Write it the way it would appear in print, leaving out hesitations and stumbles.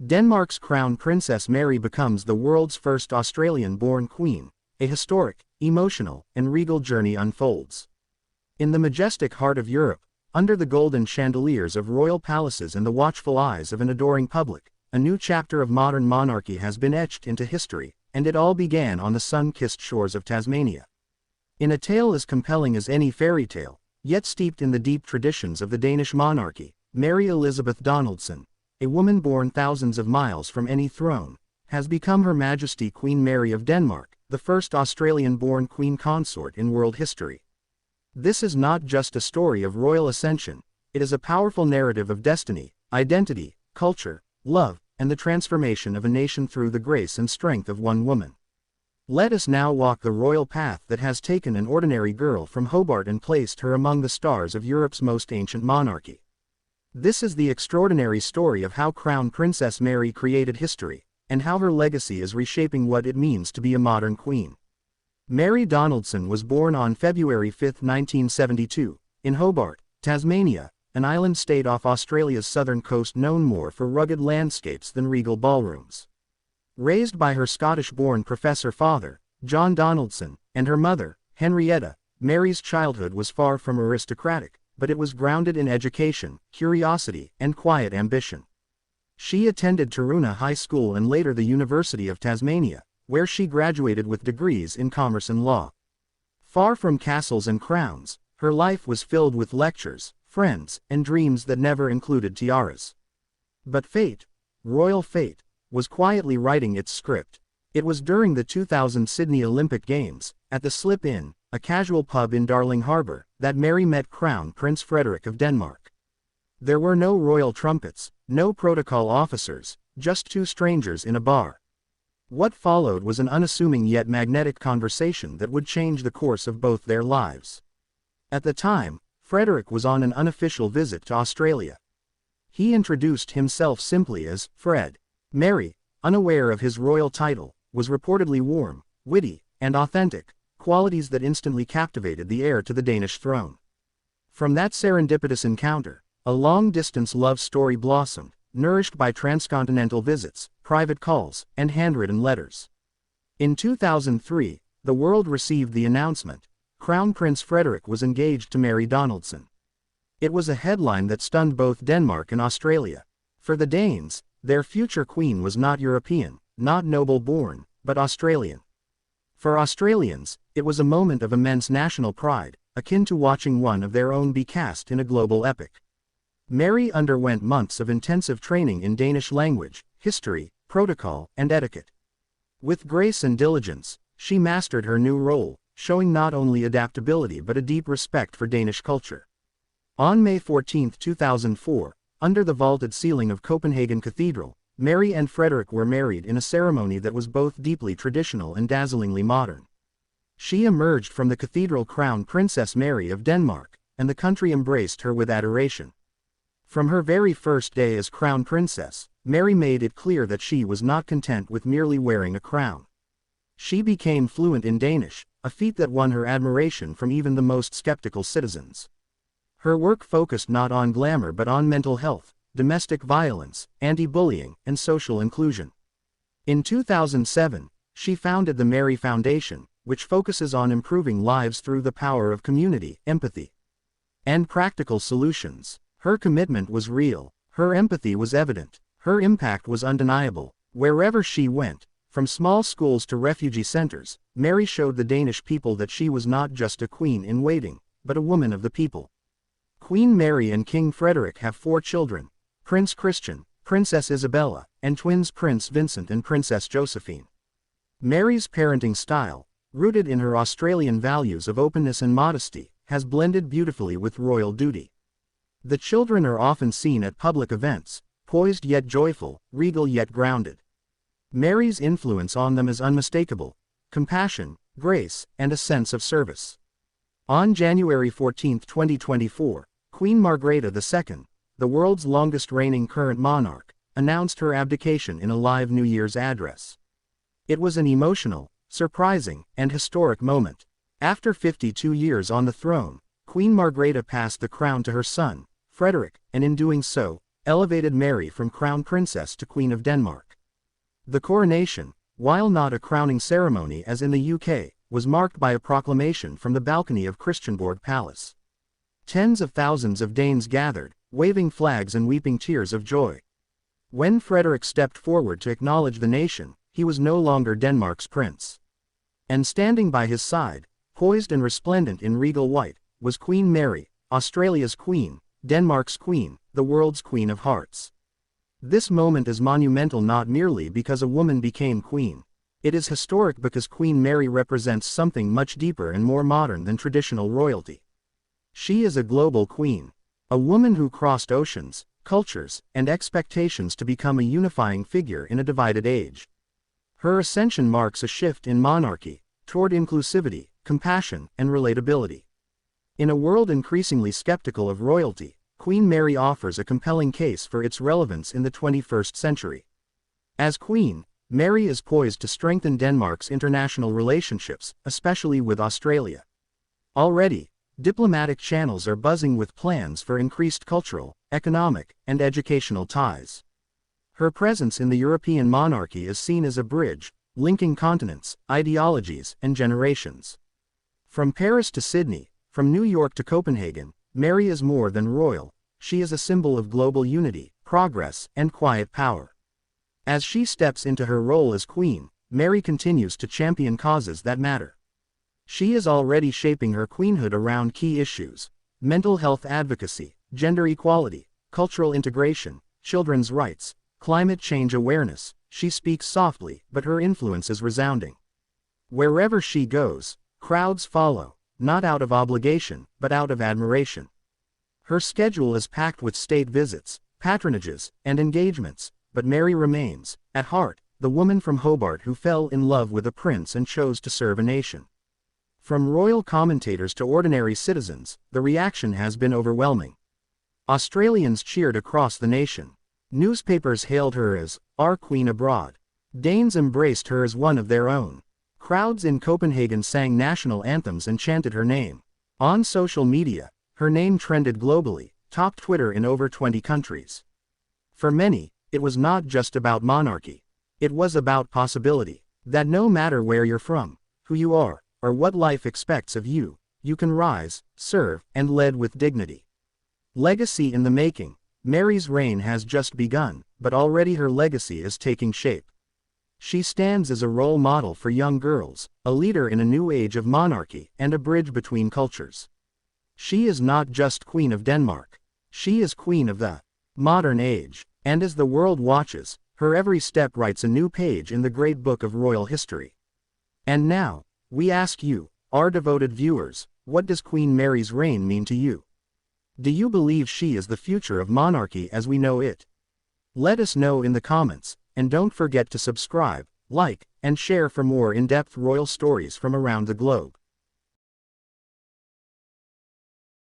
Denmark's Crown Princess Mary becomes the world's first Australian-born queen. A historic, emotional, and regal journey unfolds. In the majestic heart of Europe, under the golden chandeliers of royal palaces and the watchful eyes of an adoring public, a new chapter of modern monarchy has been etched into history, and it all began on the sun-kissed shores of Tasmania. In a tale as compelling as any fairy tale, yet steeped in the deep traditions of the Danish monarchy, Mary Elizabeth Donaldson, a woman born thousands of miles from any throne, has become Her Majesty Queen Mary of Denmark, the first Australian-born queen consort in world history. This is not just a story of royal ascension, it is a powerful narrative of destiny, identity, culture, love, and the transformation of a nation through the grace and strength of one woman. Let us now walk the royal path that has taken an ordinary girl from Hobart and placed her among the stars of Europe's most ancient monarchy. This is the extraordinary story of how Crown Princess Mary created history, and how her legacy is reshaping what it means to be a modern queen. Mary Donaldson was born on February 5, 1972, in Hobart, Tasmania, an island state off Australia's southern coast known more for rugged landscapes than regal ballrooms. Raised by her Scottish-born professor father, John Donaldson, and her mother, Henrietta, Mary's childhood was far from aristocratic, but it was grounded in education, curiosity, and quiet ambition. She attended Taroona High School and later the University of Tasmania, where she graduated with degrees in commerce and law. Far from castles and crowns, her life was filled with lectures, friends, and dreams that never included tiaras. But fate, royal fate, was quietly writing its script. It was during the 2000 Sydney Olympic Games, at the Slip Inn, a casual pub in Darling Harbour, that Mary met Crown Prince Frederik of Denmark. There were no royal trumpets, no protocol officers, just two strangers in a bar. What followed was an unassuming yet magnetic conversation that would change the course of both their lives. At the time, Frederik was on an unofficial visit to Australia. He introduced himself simply as Fred. Mary, unaware of his royal title, was reportedly warm, witty, and authentic, qualities that instantly captivated the heir to the Danish throne. From that serendipitous encounter, a long-distance love story blossomed, nourished by transcontinental visits, private calls, and handwritten letters. In 2003, the world received the announcement: Crown Prince Frederik was engaged to Mary Donaldson. It was a headline that stunned both Denmark and Australia. For the Danes, their future queen was not European, not noble-born, but Australian. For Australians, it was a moment of immense national pride, akin to watching one of their own be cast in a global epic. Mary underwent months of intensive training in Danish language, history, protocol, and etiquette. With grace and diligence, she mastered her new role, showing not only adaptability but a deep respect for Danish culture. On May 14, 2004, under the vaulted ceiling of Copenhagen Cathedral, Mary and Frederik were married in a ceremony that was both deeply traditional and dazzlingly modern. She emerged from the cathedral Crown Princess Mary of Denmark, and the country embraced her with adoration. From her very first day as Crown Princess, Mary made it clear that she was not content with merely wearing a crown. She became fluent in Danish, a feat that won her admiration from even the most skeptical citizens. Her work focused not on glamour but on mental health, domestic violence, anti-bullying, and social inclusion. In 2007, she founded the Mary Foundation, which focuses on improving lives through the power of community, empathy, and practical solutions. Her commitment was real, her empathy was evident, her impact was undeniable. Wherever she went, from small schools to refugee centers, Mary showed the Danish people that she was not just a queen in waiting, but a woman of the people. Queen Mary and King Frederik have 4 children: Prince Christian, Princess Isabella, and twins Prince Vincent and Princess Josephine. Mary's parenting style, rooted in her Australian values of openness and modesty, has blended beautifully with royal duty. The children are often seen at public events, poised yet joyful, regal yet grounded. Mary's influence on them is unmistakable: compassion, grace, and a sense of service. On January 14, 2024, Queen Margrethe II, the world's longest-reigning current monarch, announced her abdication in a live New Year's address. It was an emotional, surprising, and historic moment. After 52 years on the throne, Queen Margrethe passed the crown to her son, Frederik, and in doing so, elevated Mary from crown princess to Queen of Denmark. The coronation, while not a crowning ceremony as in the UK, was marked by a proclamation from the balcony of Christiansborg Palace. Tens of thousands of Danes gathered, waving flags and weeping tears of joy. When Frederik stepped forward to acknowledge the nation, he was no longer Denmark's prince. And standing by his side, poised and resplendent in regal white, was Queen Mary, Australia's queen, Denmark's queen, the world's queen of hearts. This moment is monumental not merely because a woman became queen. It is historic because Queen Mary represents something much deeper and more modern than traditional royalty. She is a global queen. A woman who crossed oceans, cultures, and expectations to become a unifying figure in a divided age. Her ascension marks a shift in monarchy, toward inclusivity, compassion, and relatability. In a world increasingly skeptical of royalty, Queen Mary offers a compelling case for its relevance in the 21st century. As Queen, Mary is poised to strengthen Denmark's international relationships, especially with Australia. Already, diplomatic channels are buzzing with plans for increased cultural, economic, and educational ties. Her presence in the European monarchy is seen as a bridge, linking continents, ideologies, and generations. From Paris to Sydney, from New York to Copenhagen, Mary is more than royal. She is a symbol of global unity, progress, and quiet power. As she steps into her role as queen, Mary continues to champion causes that matter. She is already shaping her queenhood around key issues: mental health advocacy, gender equality, cultural integration, children's rights, climate change awareness. She speaks softly, but her influence is resounding. Wherever she goes, crowds follow, not out of obligation, but out of admiration. Her schedule is packed with state visits, patronages, and engagements, but Mary remains, at heart, the woman from Hobart who fell in love with a prince and chose to serve a nation. From royal commentators to ordinary citizens, the reaction has been overwhelming. Australians cheered across the nation. Newspapers hailed her as our queen abroad. Danes embraced her as one of their own. Crowds in Copenhagen sang national anthems and chanted her name. On social media, her name trended globally, topped Twitter in over 20 countries. For many, it was not just about monarchy. It was about possibility. That no matter where you're from, who you are, or what life expects of you, you can rise, serve, and lead with dignity. Legacy in the making. Mary's reign has just begun, but already her legacy is taking shape. She stands as a role model for young girls, a leader in a new age of monarchy, and a bridge between cultures. She is not just Queen of Denmark. She is Queen of the modern age, and as the world watches, her every step writes a new page in the great book of royal history. And now, we ask you, our devoted viewers, what does Queen Mary's reign mean to you? Do you believe she is the future of monarchy as we know it? Let us know in the comments, and don't forget to subscribe, like, and share for more in-depth royal stories from around the globe.